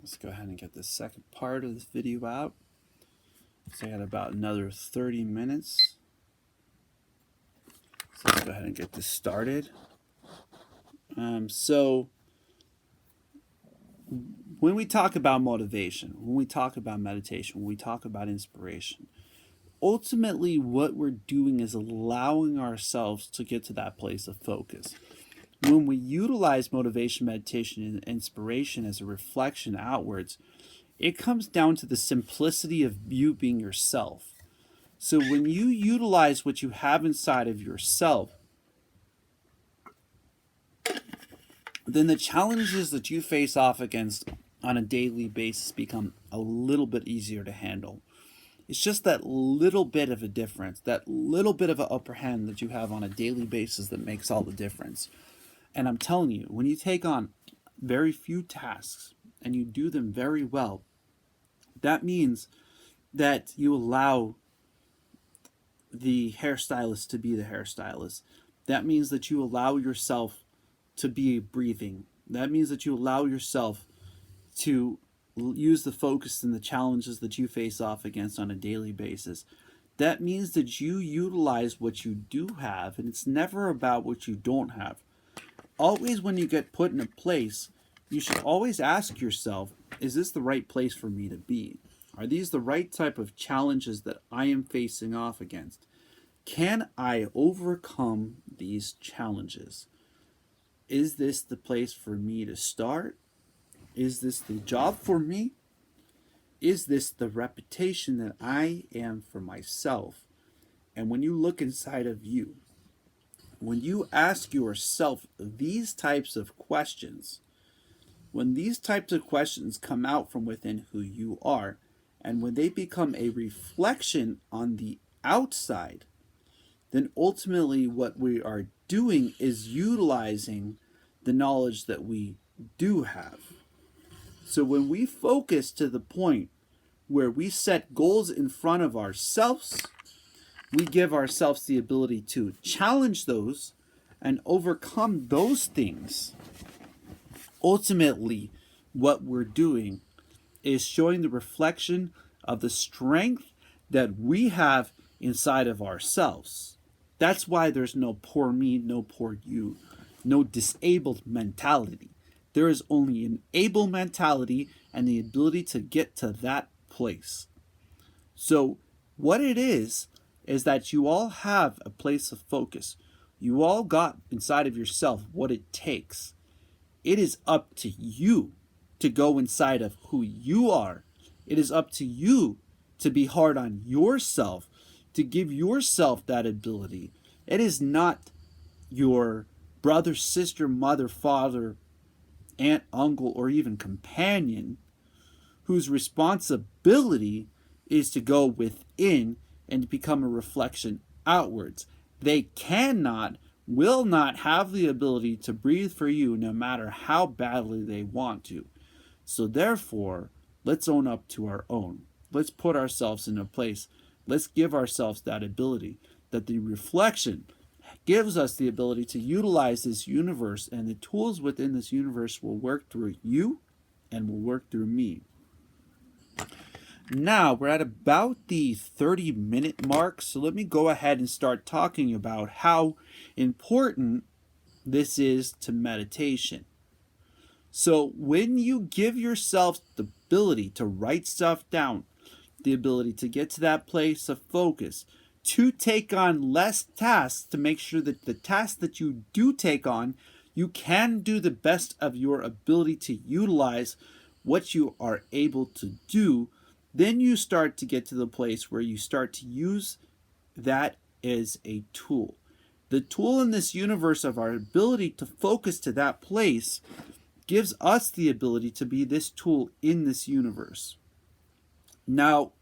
Let's go ahead and get the second part of this video out. So I got about another 30 minutes. So let's go ahead and get this started. So when we talk about motivation, when we talk about meditation, when we talk about inspiration, ultimately what we're doing is allowing ourselves to get to that place of focus. When we utilize motivation, meditation, and inspiration as a reflection outwards, it comes down to the simplicity of you being yourself. So when you utilize what you have inside of yourself, then the challenges that you face off against on a daily basis become a little bit easier to handle. It's just that little bit of a difference, that little bit of an upper hand that you have on a daily basis that makes all the difference. And I'm telling you, when you take on very few tasks and you do them very well, that means that you allow the hairstylist to be the hairstylist. That means that you allow yourself to be breathing. That means that you allow yourself to use the focus and the challenges that you face off against on a daily basis. That means that you utilize what you do have, and it's never about what you don't have. Always when you get put in a place, you should always ask yourself, is this the right place for me to be? Are these the right type of challenges that I am facing off against? Can I overcome these challenges? Is this the place for me to start? Is this the job for me? Is this the reputation that I am for myself? And when you look inside of you, when you ask yourself these types of questions, when these types of questions come out from within who you are, and when they become a reflection on the outside, then ultimately what we are doing is utilizing the knowledge that we do have. So when we focus to the point where we set goals in front of ourselves, we give ourselves the ability to challenge those and overcome those things. Ultimately, what we're doing is showing the reflection of the strength that we have inside of ourselves. That's why there's no poor me, no poor you, no disabled mentality. There is only an able mentality and the ability to get to that place. So what it is that you all have a place of focus. You all got inside of yourself what it takes. It is up to you to go inside of who you are. It is up to you to be hard on yourself, to give yourself that ability. It is not your brother, sister, mother, father, aunt, uncle, or even companion whose responsibility is to go within and become a reflection outwards. They cannot, will not have the ability to breathe for you no matter how badly they want to. So therefore, let's own up to our own. Let's put ourselves in a place. Let's give ourselves that ability, that the reflection gives us the ability to utilize this universe, and the tools within this universe will work through you and will work through me. Now we're at about the 30-minute mark, so let me go ahead and start talking about how important this is to meditation. So when you give yourself the ability to write stuff down, the ability to get to that place of focus, to take on less tasks, to make sure that the tasks that you do take on, you can do the best of your ability to utilize what you are able to do, then you start to get to the place where you start to use that as a tool. The tool in this universe of our ability to focus to that place gives us the ability to be this tool in this universe. Now,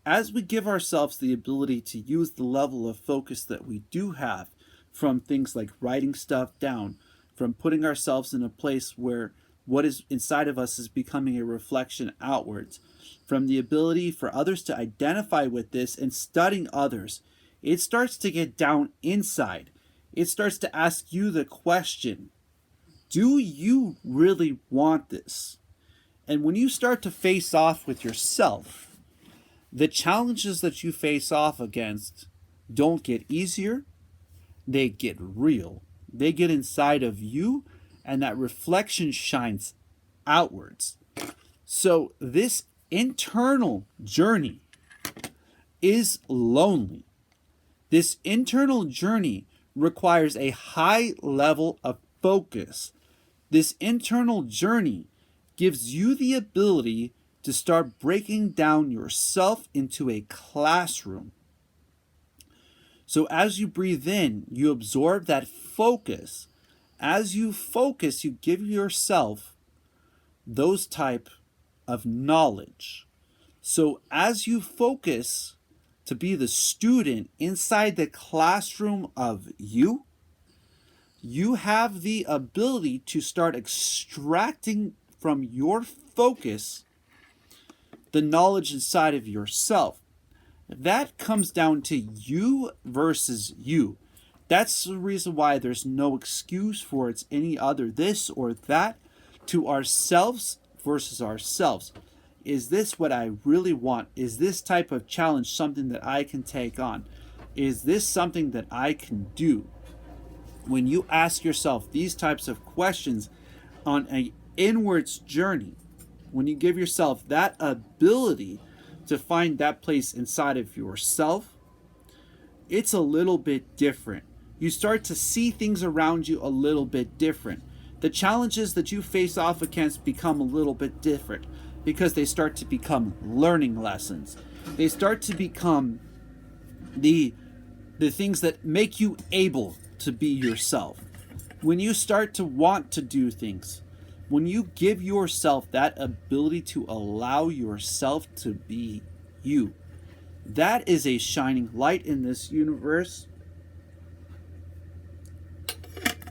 as we give ourselves the ability to use the level of focus that we do have from things like writing stuff down, from putting ourselves in a place where what is inside of us is becoming a reflection outwards, from the ability for others to identify with this and studying others, it starts to get down inside. It starts to ask you the question, do you really want this? And when you start to face off with yourself, the challenges that you face off against don't get easier, they get real. They get inside of you, and that reflection shines outwards. So this internal journey is lonely. This internal journey requires a high level of focus. This internal journey gives you the ability to start breaking down yourself into a classroom. So as you breathe in, you absorb that focus. As you focus, you give yourself those type of knowledge. So as you focus to be the student inside the classroom of you, you have the ability to start extracting from your focus the knowledge inside of yourself. That comes down to you versus you. That's the reason why there's no excuse for it's any other this or that. To ourselves versus ourselves. Is this what I really want? Is this type of challenge something that I can take on? Is this something that I can do? When you ask yourself these types of questions on an inwards journey, when you give yourself that ability to find that place inside of yourself, it's a little bit different. You start to see things around you a little bit different. The challenges that you face off against become a little bit different because they start to become learning lessons. They start to become the things that make you able to be yourself. When you start to want to do things, when you give yourself that ability to allow yourself to be you, that is a shining light in this universe.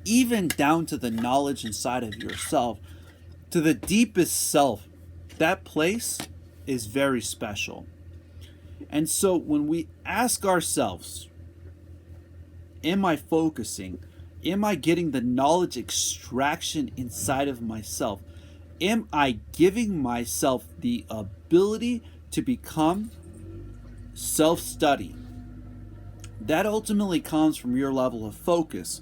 Even down to the knowledge inside of yourself, to the deepest self, that place is very special. And so when we ask ourselves, am I focusing? Am I getting the knowledge extraction inside of myself? Am I giving myself the ability to become self-study? That ultimately comes from your level of focus.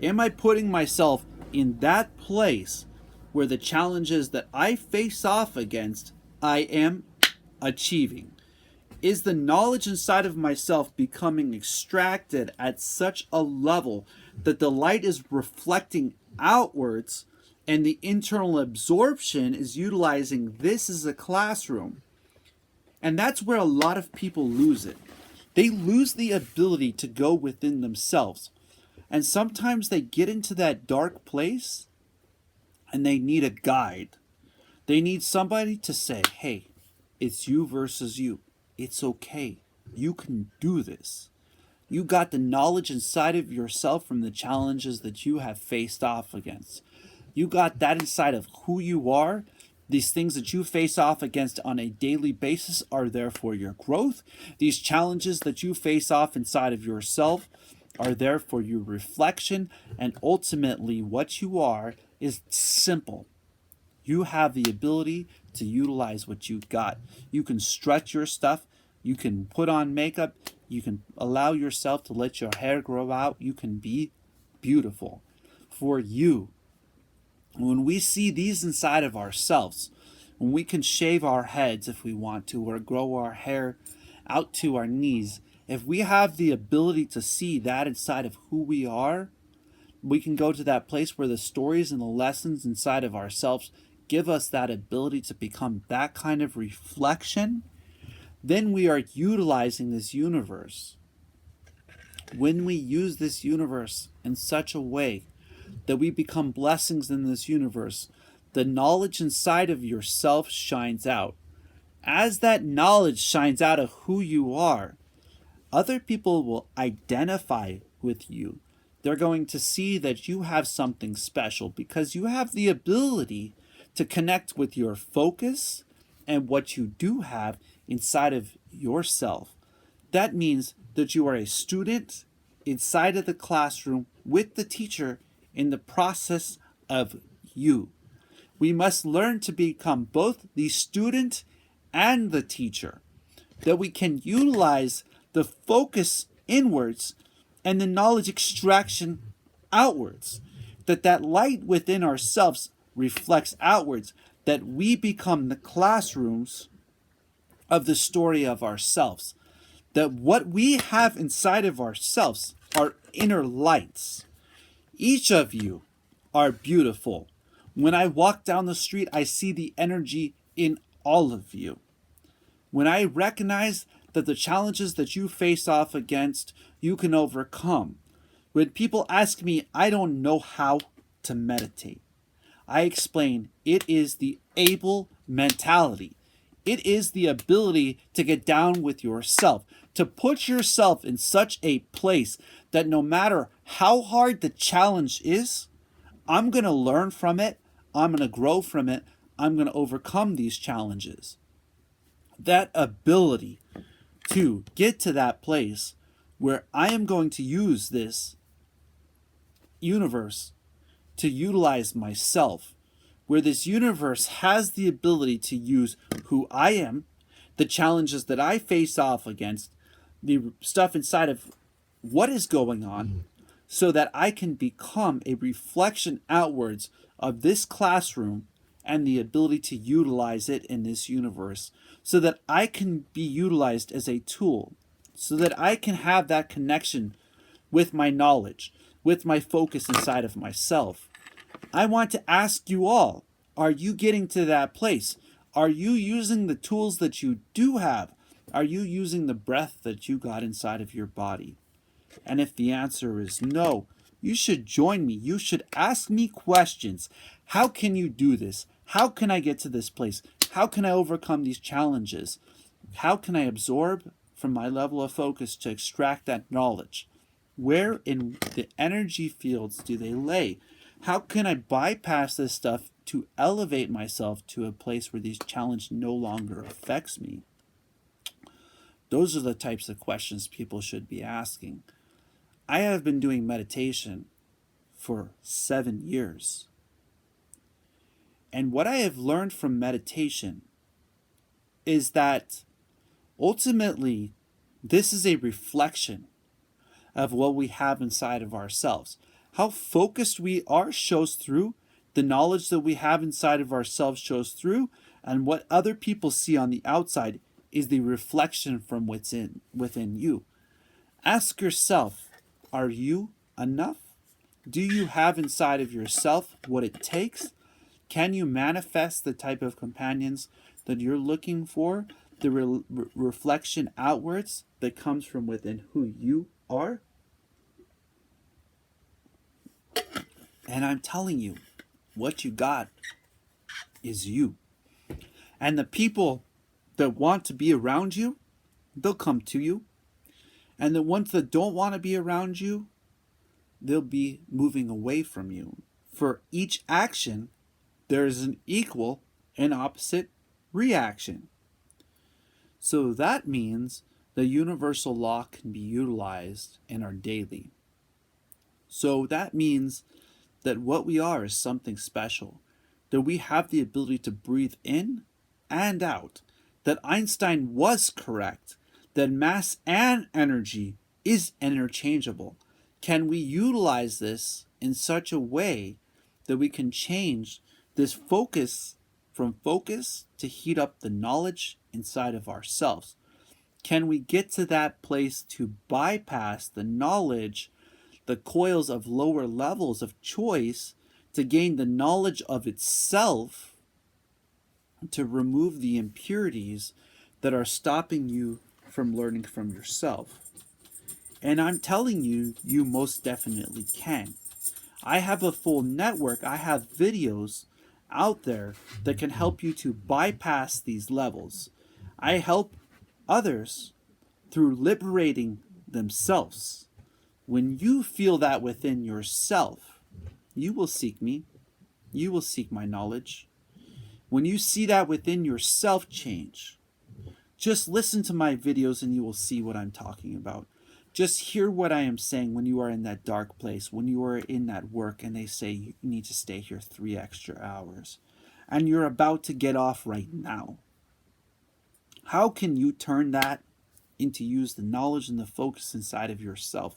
Am I putting myself in that place where the challenges that I face off against, I am achieving? Is the knowledge inside of myself becoming extracted at such a level that the light is reflecting outwards and the internal absorption is utilizing this as a classroom? And that's where a lot of people lose it. They lose the ability to go within themselves. And sometimes they get into that dark place and they need a guide. They need somebody to say, hey, it's you versus you. It's okay. You can do this. You got the knowledge inside of yourself from the challenges that you have faced off against. You got that inside of who you are. These things that you face off against on a daily basis are there for your growth. These challenges that you face off inside of yourself are there for your reflection. And ultimately, what you are is simple. You have the ability to utilize what you got. You can stretch your stuff. You can put on makeup. You can allow yourself to let your hair grow out. You can be beautiful for you. When we see these inside of ourselves, when we can shave our heads if we want to, or grow our hair out to our knees, if we have the ability to see that inside of who we are, we can go to that place where the stories and the lessons inside of ourselves give us that ability to become that kind of reflection. Then we are utilizing this universe. When we use this universe in such a way that we become blessings in this universe, the knowledge inside of yourself shines out. As that knowledge shines out of who you are, other people will identify with you. They're going to see that you have something special because you have the ability to connect with your focus and what you do have inside of yourself. That means that you are a student inside of the classroom with the teacher in the process of you. We must learn to become both the student and the teacher, that we can utilize the focus inwards and the knowledge extraction outwards, that light within ourselves reflects outwards, that we become the classrooms of the story of ourselves, that what we have inside of ourselves are inner lights. Each of you are beautiful. When I walk down the street, I see the energy in all of you. When I recognize that the challenges that you face off against, you can overcome. When people ask me, I don't know how to meditate, I explain it is the able mentality. It is the ability to get down with yourself, to put yourself in such a place that no matter how hard the challenge is, I'm going to learn from it, I'm going to grow from it, I'm going to overcome these challenges. That ability to get to that place where I am going to use this universe to utilize myself, where this universe has the ability to use who I am, the challenges that I face off against, the stuff inside of what is going on, so that I can become a reflection outwards of this classroom and the ability to utilize it in this universe, so that I can be utilized as a tool, so that I can have that connection with my knowledge, with my focus inside of myself. I want to ask you all, are you getting to that place? Are you using the tools that you do have? Are you using the breath that you got inside of your body? And if the answer is no, you should join me. You should ask me questions. How can you do this? How can I get to this place? How can I overcome these challenges? How can I absorb from my level of focus to extract that knowledge? Where in the energy fields do they lay? How can I bypass this stuff to elevate myself to a place where these challenges no longer affects me? Those are the types of questions people should be asking. I have been doing meditation for 7 years. And what I have learned from meditation is that ultimately this is a reflection of what we have inside of ourselves. How focused we are shows through, the knowledge that we have inside of ourselves shows through, and what other people see on the outside is the reflection from within you. Ask yourself, are you enough? Do you have inside of yourself what it takes? Can you manifest the type of companions that you're looking for? The reflection outwards that comes from within who you are? And I'm telling you, what you got is you. And the people that want to be around you, they'll come to you. And the ones that don't want to be around you, they'll be moving away from you. For each action, there is an equal and opposite reaction. So that means the universal law can be utilized in our daily. So that means that what we are is something special, that we have the ability to breathe in and out, that Einstein was correct, that mass and energy is interchangeable. Can we utilize this in such a way that we can change this focus from focus to heat up the knowledge inside of ourselves? Can we get to that place to bypass the knowledge, the coils of lower levels of choice, to gain the knowledge of itself, to remove the impurities that are stopping you from learning from yourself? And I'm telling you, you most definitely can. I have a full network. I have videos out there that can help you to bypass these levels. I help others through liberating themselves. When you feel that within yourself, you will seek me. You will seek my knowledge. When you see that within yourself change, just listen to my videos and you will see what I'm talking about. Just hear what I am saying when you are in that dark place, when you are in that work and they say you need to stay here 3 extra hours. and you're about to get off right now. How can you turn that into use the knowledge and the focus inside of yourself?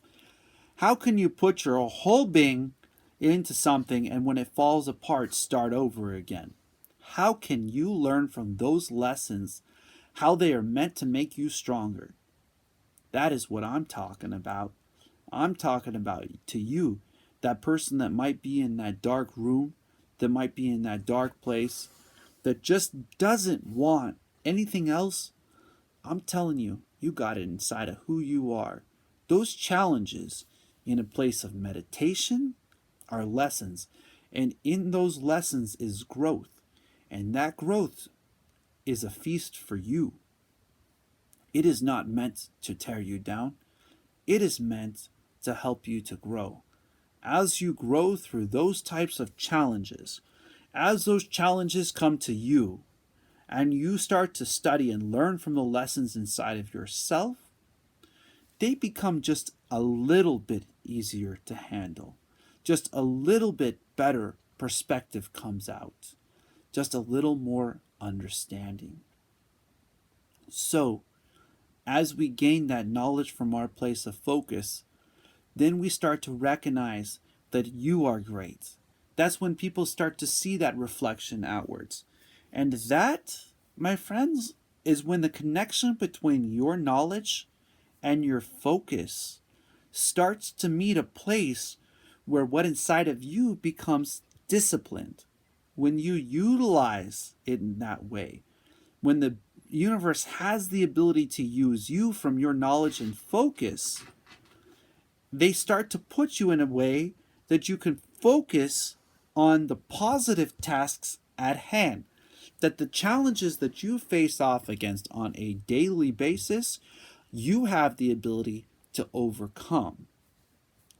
How can you put your whole being into something and when it falls apart, start over again? How can you learn from those lessons how they are meant to make you stronger? That is what I'm talking about. I'm talking about to you, that person that might be in that dark room, that might be in that dark place, that just doesn't want anything else. I'm telling you, you got it inside of who you are. Those challenges in a place of meditation are lessons. And in those lessons is growth. And that growth is a feast for you. It is not meant to tear you down. It is meant to help you to grow. As you grow through those types of challenges, as those challenges come to you, and you start to study and learn from the lessons inside of yourself, they become just a little bit easier to handle. Just a little bit better perspective comes out. Just a little more understanding. So, as we gain that knowledge from our place of focus, then we start to recognize that you are great. That's when people start to see that reflection outwards. And that, my friends, is when the connection between your knowledge and your focus starts to meet a place where what inside of you becomes disciplined. When you utilize it in that way, when the universe has the ability to use you from your knowledge and focus, they start to put you in a way that you can focus on the positive tasks at hand. That the challenges that you face off against on a daily basis, you have the ability to overcome.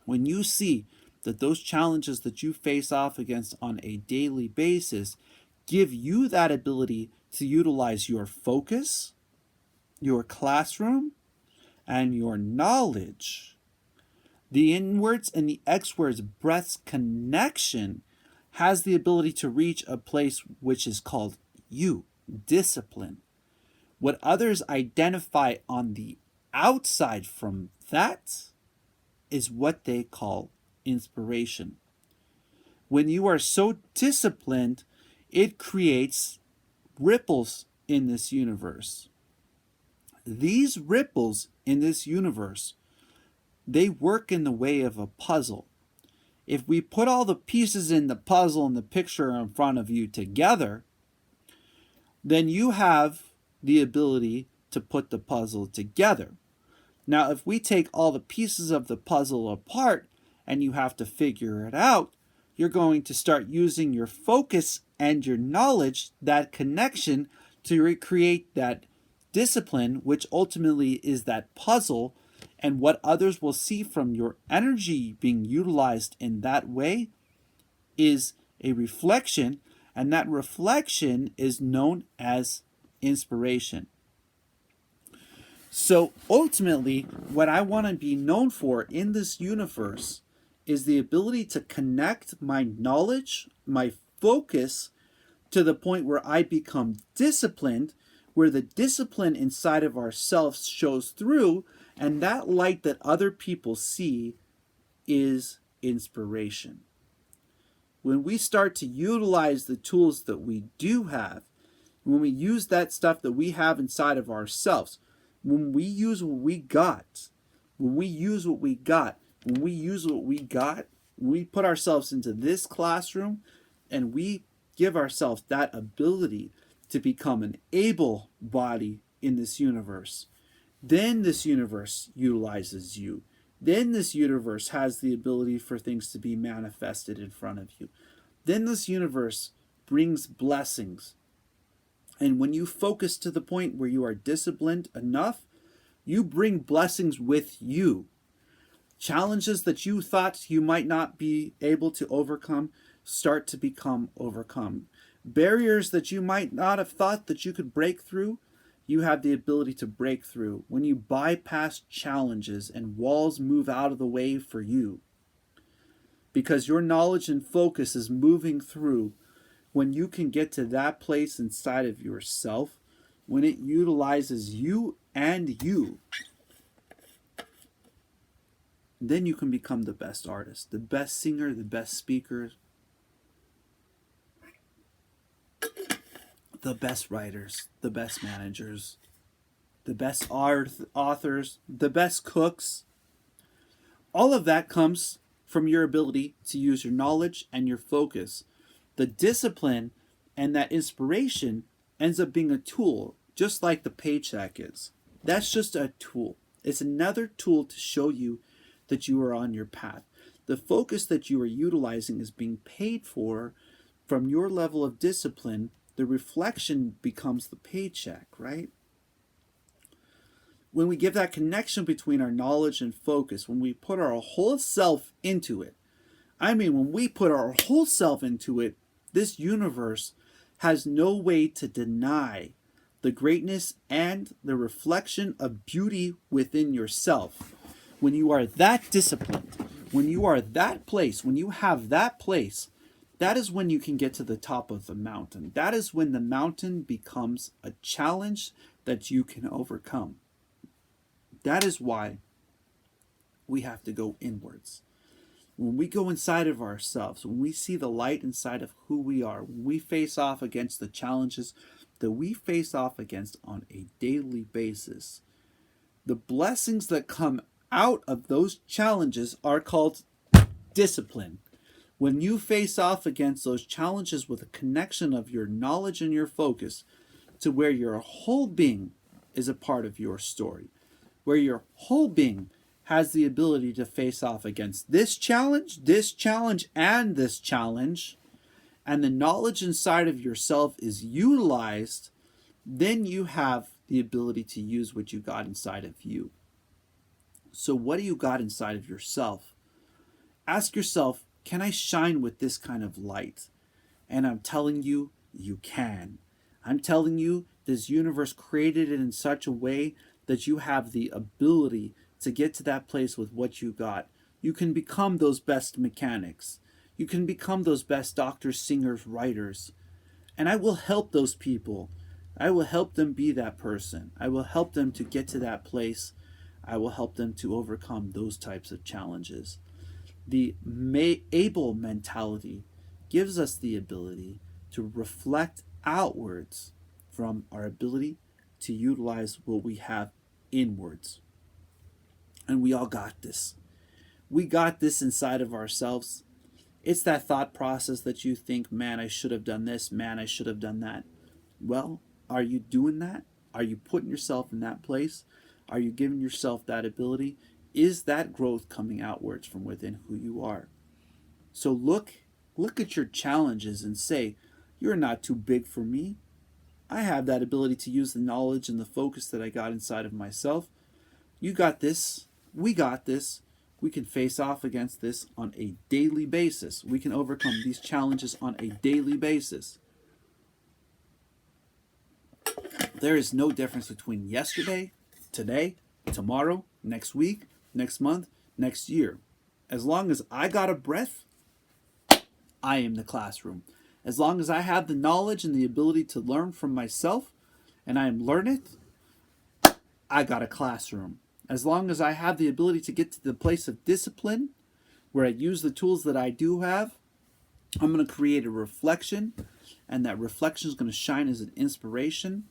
When you see that those challenges that you face off against on a daily basis give you that ability to utilize your focus, your classroom, and your knowledge, the inwards and the exwards breath's connection has the ability to reach a place which is called you, discipline. What others identify on the outside from that is what they call inspiration. When you are so disciplined, it creates ripples in this universe. These ripples in this universe, they work in the way of a puzzle. If we put all the pieces in the puzzle and the picture in front of you together, then you have the ability to put the puzzle together. Now, if we take all the pieces of the puzzle apart and you have to figure it out, you're going to start using your focus and your knowledge, that connection, to recreate that discipline, which ultimately is that puzzle. And what others will see from your energy being utilized in that way is a reflection, and that reflection is known as inspiration. So ultimately, what I want to be known for in this universe is the ability to connect my knowledge, my focus, to the point where I become disciplined, where the discipline inside of ourselves shows through, and that light that other people see is inspiration. When we start to utilize the tools that we do have, when we use that stuff that we have inside of ourselves, when we use what we got, when we put ourselves into this classroom and we give ourselves that ability to become an able body in this universe, then this universe utilizes you. Then this universe has the ability for things to be manifested in front of you. Then this universe brings blessings. And when you focus to the point where you are disciplined enough, you bring blessings with you. Challenges that you thought you might not be able to overcome start to become overcome. Barriers that you might not have thought that you could break through, you have the ability to break through. When you bypass challenges and walls move out of the way for you, because your knowledge and focus is moving through. when you can get to that place inside of yourself, when it utilizes you and you, then you can become the best artist, the best singer, the best speaker, the best writers, the best managers, the best authors, the best cooks. All of that comes from your ability to use your knowledge and your focus. The discipline and that inspiration ends up being a tool, just like the paycheck is. That's just a tool. It's another tool to show you that you are on your path. The focus that you are utilizing is being paid for from your level of discipline. The reflection becomes the paycheck, right? When we give that connection between our knowledge and focus, when we put our whole self into it, when we put our whole self into it, this universe has no way to deny the greatness and the reflection of beauty within yourself. When you are that disciplined, when you are that place, when you have that place, that is when you can get to the top of the mountain. That is when the mountain becomes a challenge that you can overcome. That is why we have to go inwards. When we go inside of ourselves, when we see the light inside of who we are, when we face off against the challenges that we face off against on a daily basis, the blessings that come out of those challenges are called discipline. When you face off against those challenges with a connection of your knowledge and your focus to where your whole being is a part of your story, where your whole being has the ability to face off against this challenge, and this challenge, and the knowledge inside of yourself is utilized, then you have the ability to use what you got inside of you. So what do you got inside of yourself? Ask yourself, can I shine with this kind of light? And I'm telling you, you can. I'm telling you, this universe created it in such a way that you have the ability to get to that place with what you got. You can become those best mechanics. You can become those best doctors, singers, writers. And I will help those people. I will help them be that person. I will help them to get to that place. I will help them to overcome those types of challenges. The able mentality gives us the ability to reflect outwards from our ability to utilize what we have inwards. And we all got this. We got this inside of ourselves. It's that thought process that you think, man, I should have done this, man, I should have done that. Well, are you doing that? Are you putting yourself in that place? Are you giving yourself that ability? Is that growth coming outwards from within who you are? So look at your challenges and say, you're not too big for me. I have that ability to use the knowledge and the focus that I got inside of myself. You got this. We got this. We can face off against this on a daily basis. We can overcome these challenges on a daily basis. There is no difference between yesterday, today, tomorrow, next week, next month, next year. As long as I got a breath, I am the classroom. As long as I have the knowledge and the ability to learn from myself, and I am learning it, I got a classroom. As long as I have the ability to get to the place of discipline, where I use the tools that I do have, I'm going to create a reflection, and that reflection is going to shine as an inspiration.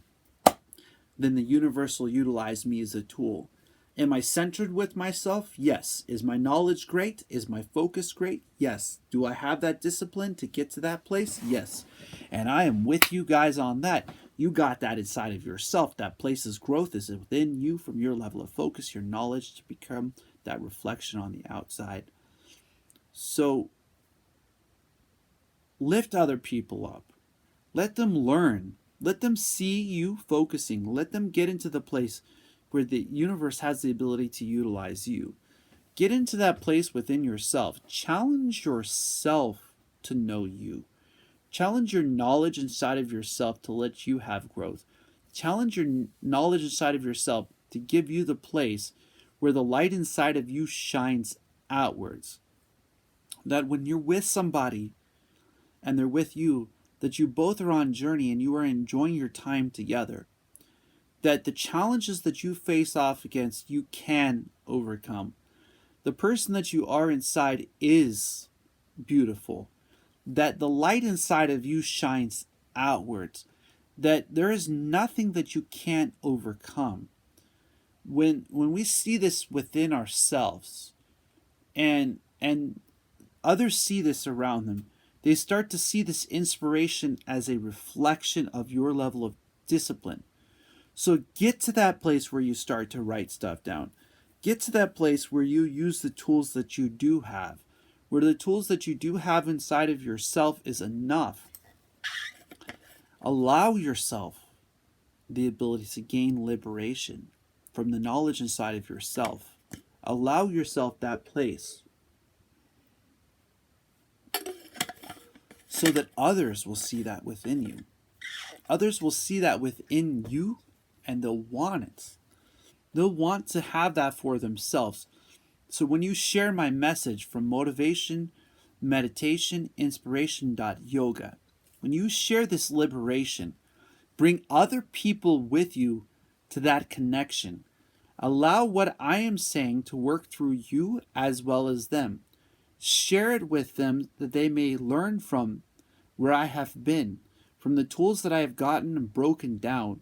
Then the universe will utilize me as a tool. Am I centered with myself? Yes. Is my knowledge great? Is my focus great? Yes. Do I have that discipline to get to that place? Yes. And I am with you guys on that. You got that inside of yourself. That place's growth is within you from your level of focus, your knowledge to become that reflection on the outside. So lift other people up. Let them learn. Let them see you focusing. Let them get into the place where the universe has the ability to utilize you. Get into that place within yourself. Challenge yourself to know you. Challenge your knowledge inside of yourself to let you have growth. Challenge your knowledge inside of yourself to give you the place where the light inside of you shines outwards. That when you're with somebody and they're with you, that you both are on journey and you are enjoying your time together, that the challenges that you face off against, you can overcome. The person that you are inside is beautiful, that the light inside of you shines outwards, that there is nothing that you can't overcome. When we see this within ourselves, and others see this around them, they start to see this inspiration as a reflection of your level of discipline. So get to that place where you start to write stuff down. Get to that place where you use the tools that you do have, where the tools that you do have inside of yourself is enough. Allow yourself the ability to gain liberation from the knowledge inside of yourself. Allow yourself that place so that others will see that within you. Others will see that within you, and they'll want it. They'll want to have that for themselves. So when you share my message from Motivation, Meditation, Inspiration.yoga, when you share this liberation, bring other people with you to that connection. Allow what I am saying to work through you as well as them. Share it with them that they may learn from where I have been, from the tools that I have gotten and broken down,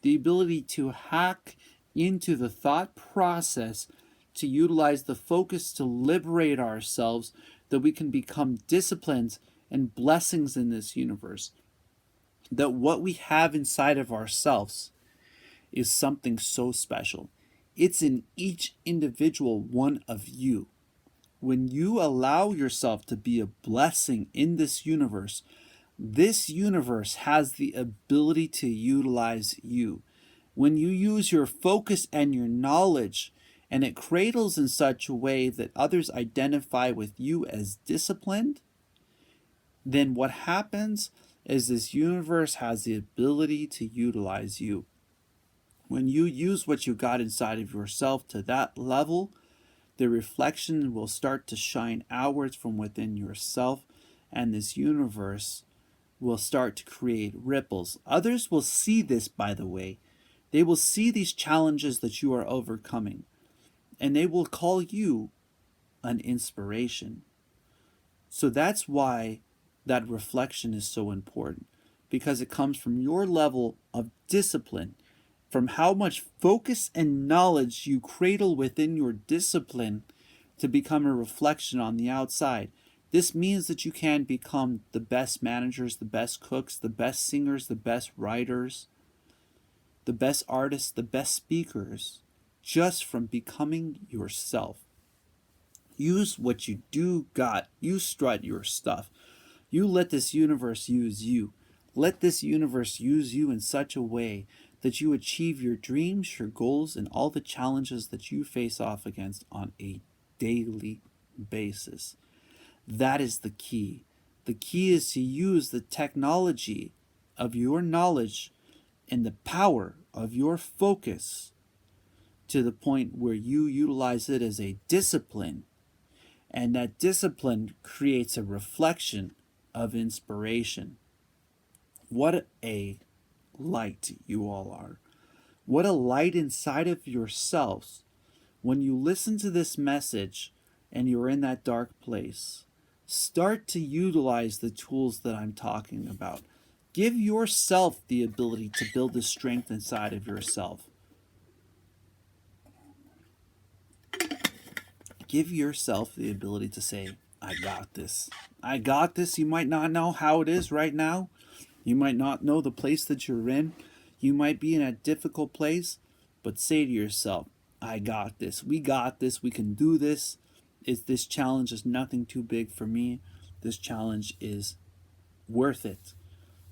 the ability to hack into the thought process, to utilize the focus to liberate ourselves, that we can become disciplines and blessings in this universe. That what we have inside of ourselves is something so special. It's in each individual one of you. When you allow yourself to be a blessing in this universe has the ability to utilize you. When you use your focus and your knowledge, and it cradles in such a way that others identify with you as disciplined, then what happens is this universe has the ability to utilize you. When you use what you got inside of yourself to that level, the reflection will start to shine outwards from within yourself, and this universe will start to create ripples. Others will see this, by the way. They will see these challenges that you are overcoming, and they will call you an inspiration. So that's why that reflection is so important, because it comes from your level of discipline, from how much focus and knowledge you cradle within your discipline to become a reflection on the outside. This means that you can become the best managers, the best cooks, the best singers, the best writers, the best artists, the best speakers, just from becoming yourself. Use what you do got. You strut your stuff. You let this universe use you. Let this universe use you in such a way that you achieve your dreams, your goals, and all the challenges that you face off against on a daily basis. That is the key. The key is to use the technology of your knowledge and the power of your focus to the point where you utilize it as a discipline, and that discipline creates a reflection of inspiration. What a light you all are. What a light inside of yourselves. When you listen to this message and you're in that dark place, start to utilize the tools that I'm talking about. Give yourself the ability to build the strength inside of yourself. Give yourself the ability to say, I got this. I got this. You might not know how it is right now. You might not know the place that you're in. You might be in a difficult place, but say to yourself, I got this. We got this. We can do this. This challenge is nothing too big for me. This challenge is worth it.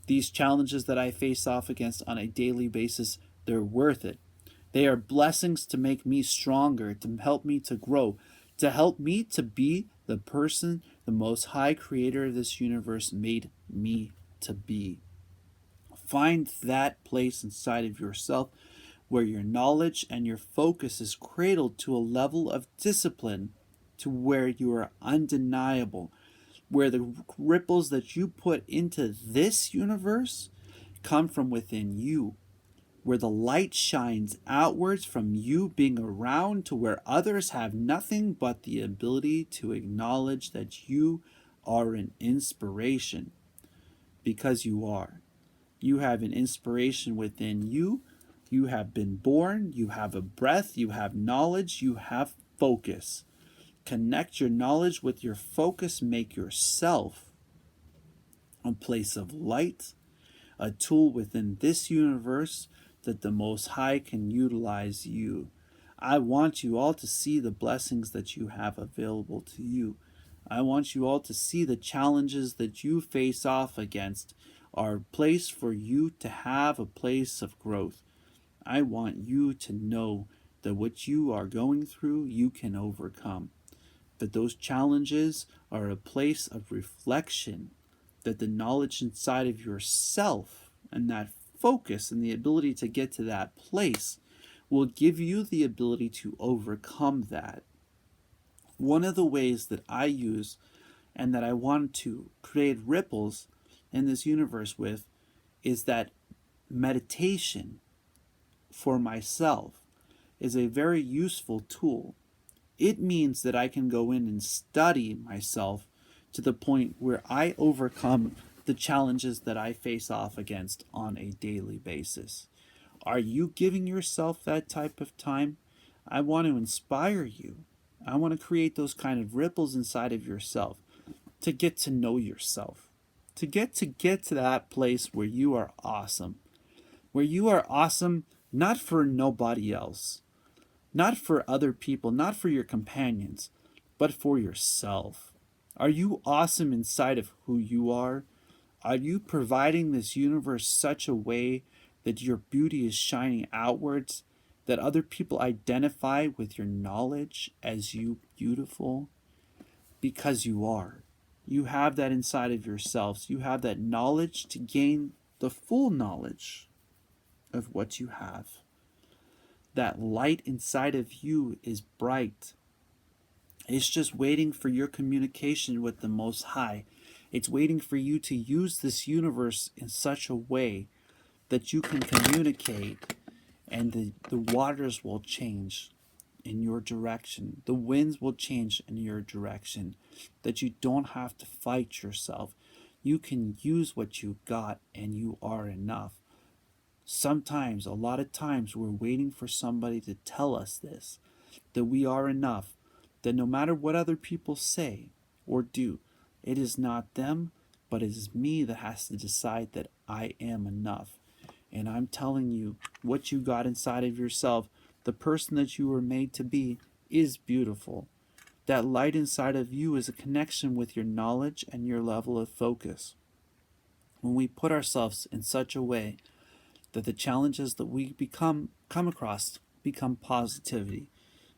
These challenges that I face off against on a daily basis, they're worth it. They are blessings to make me stronger, to help me to grow, to help me to be the person the Most High Creator of this universe made me to be. Find that place inside of yourself where your knowledge and your focus is cradled to a level of discipline to where you are undeniable. where the ripples that you put into this universe come from within you, where the light shines outwards from you being around to where others have nothing but the ability to acknowledge that you are an inspiration, because you are. You have an inspiration within you. You have been born. You have a breath. You have knowledge. You have focus. Connect your knowledge with your focus. Make yourself a place of light, a tool within this universe that the Most High can utilize you. I want you all to see the blessings that you have available to you. I want you all to see the challenges that you face off against are a place for you to have a place of growth. I want you to know that what you are going through, you can overcome. That those challenges are a place of reflection, that the knowledge inside of yourself and that focus and the ability to get to that place will give you the ability to overcome that. One of the ways that I use and that I want to create ripples in this universe with is that meditation for myself is a very useful tool. It means that I can go in and study myself to the point where I overcome the challenges that I face off against on a daily basis. Are you giving yourself that type of time? I want to inspire you. I want to create those kind of ripples inside of yourself to get to know yourself, to get to that place where you are awesome, not for nobody else, not for other people, not for your companions, but for yourself. Are you awesome inside of who you are? Are you providing this universe such a way that your beauty is shining outwards, that other people identify with your knowledge as you beautiful? Because you are. You have that inside of yourselves. You have that knowledge to gain the full knowledge of what you have. That light inside of you is bright. It's just waiting for your communication with the Most High. It's waiting for you to use this universe in such a way that you can communicate, and the waters will change in your direction. The winds will change in your direction. That you don't have to fight yourself. You can use what you got, and you are enough. Sometimes, a lot of times, we're waiting for somebody to tell us this, that we are enough, that no matter what other people say or do, it is not them, but it is me that has to decide that I am enough. And I'm telling you, what you got inside of yourself, the person that you were made to be, is beautiful. That light inside of you is a connection with your knowledge and your level of focus. When we put ourselves in such a way that the challenges that we come across become positivity,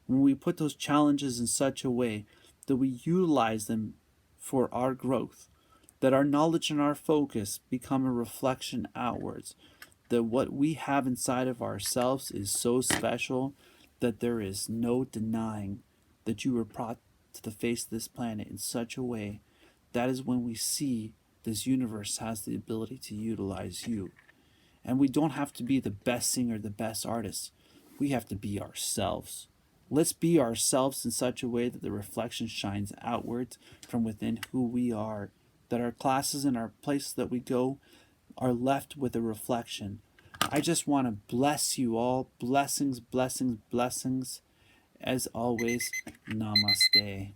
when we put those challenges in such a way that we utilize them for our growth, that our knowledge and our focus become a reflection outwards, that what we have inside of ourselves is so special that there is no denying that you were brought to the face of this planet in such a way, that is when we see this universe has the ability to utilize you. And we don't have to be the best singer, the best artist. We have to be ourselves. Let's be ourselves in such a way that the reflection shines outwards from within who we are, that our classes and our places that we go are left with a reflection. I just want to bless you all. Blessings, blessings, blessings. As always, namaste.